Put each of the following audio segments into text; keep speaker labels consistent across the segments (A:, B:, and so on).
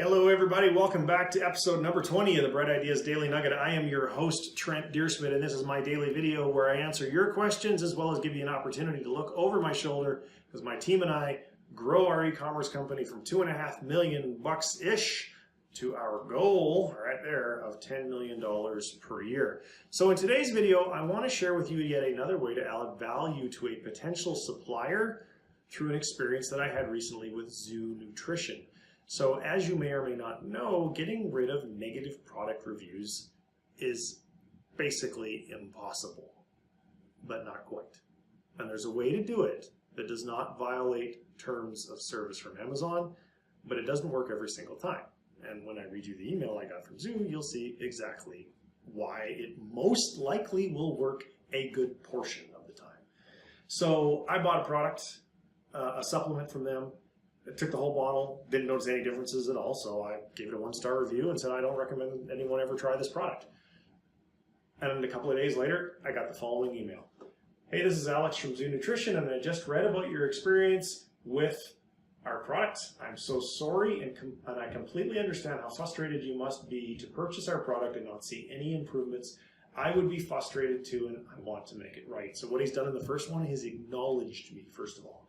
A: Hello everybody, welcome back to episode number 20 of the Bright Ideas Daily Nugget. I am your host, Trent Dyrsmid, and this is my daily video where I answer your questions as well as give you an opportunity to look over my shoulder as my team and I grow our e-commerce company from $2.5 million bucks-ish to our goal right there of $10 million per year. So in today's video, I want to share with you yet another way to add value to a potential supplier through an experience that I had recently with Zhou Nutrition. So as you may or may not know, getting rid of negative product reviews is basically impossible, but not quite. And there's a way to do it that does not violate terms of service from Amazon, but it doesn't work every single time. And when I read you the email I got from Zhou, you'll see exactly why it most likely will work a good portion of the time. So I bought a product, a supplement from them. I took the whole bottle, didn't notice any differences at all, so I gave it a 1-star review and said I don't recommend anyone ever try this product. And a couple of days later, I got the following email. Hey, this is Alex from Zhou Nutrition, and I just read about your experience with our product. I'm so sorry, and I completely understand how frustrated you must be to purchase our product and not see any improvements. I would be frustrated too, and I want to make it right. So what he's done in the first one, he's acknowledged me, first of all.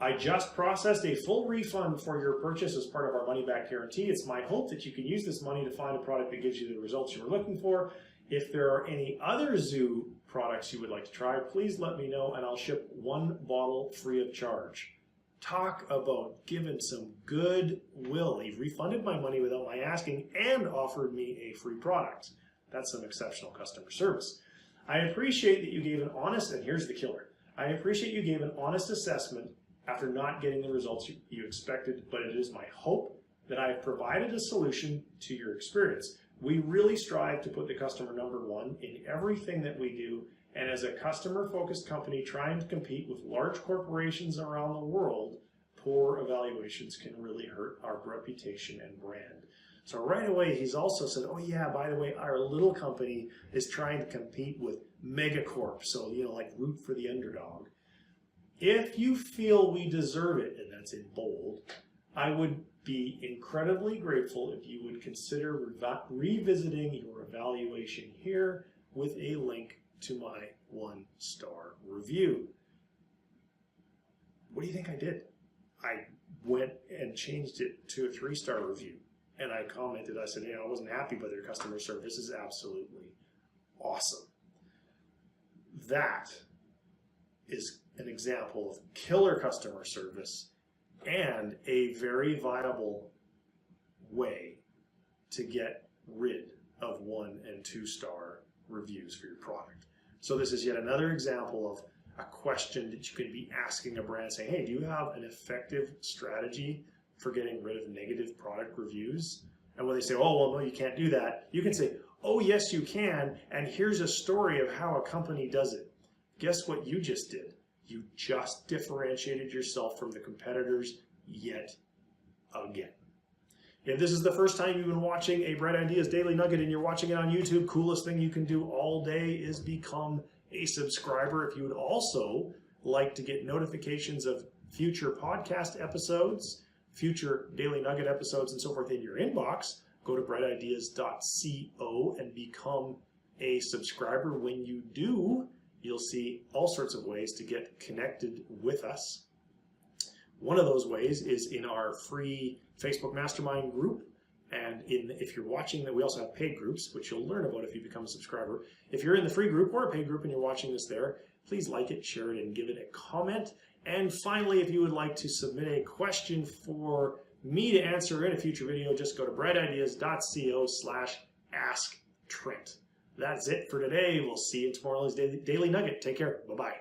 A: I just processed a full refund for your purchase as part of our money-back guarantee. It's my hope that you can use this money to find a product that gives you the results you were looking for. If there are any other Zhou products you would like to try, please let me know and I'll ship 1 bottle free of charge. Talk about giving some goodwill. He refunded my money without my asking and offered me a free product. That's some exceptional customer service. I appreciate that you gave an honest, and here's the killer, I appreciate you gave an honest assessment after not getting the results you expected, but it is my hope that I have provided a solution to your experience. We really strive to put the customer number one in everything that we do, and as a customer-focused company trying to compete with large corporations around the world, poor evaluations can really hurt our reputation and brand. So right away, he's also said, oh yeah, by the way, our little company is trying to compete with megacorp, so like root for the underdog. If you feel we deserve it, and that's in bold, I would be incredibly grateful if you would consider revisiting your evaluation here with a link to my 1-star review. What do you think I did? I went and changed it to a 3-star review. And I commented, I said, I wasn't happy with their customer service. This is absolutely awesome. That is an example of killer customer service and a very viable way to get rid of 1- and 2-star reviews for your product. So this is yet another example of a question that you could be asking a brand saying, hey, do you have an effective strategy for getting rid of negative product reviews? And when they say, oh, well, no, you can't do that, you can say, oh, yes, you can. And here's a story of how a company does it. Guess what you just did? You just differentiated yourself from the competitors yet again. If this is the first time you've been watching a Bright Ideas Daily Nugget and you're watching it on YouTube, coolest thing you can do all day is become a subscriber. If you would also like to get notifications of future podcast episodes, future Daily Nugget episodes, and so forth in your inbox, go to Brightideas.co and become a subscriber. When you do, you'll see all sorts of ways to get connected with us. One of those ways is in our free Facebook Mastermind group. And if you're watching that, we also have paid groups, which you'll learn about if you become a subscriber. If you're in the free group or a paid group and you're watching this there, please like it, share it, and give it a comment. And finally, if you would like to submit a question for me to answer in a future video, just go to Brightideas.co/asktrent. That's it for today. We'll see you in tomorrow's Daily Nugget. Take care. Bye-bye.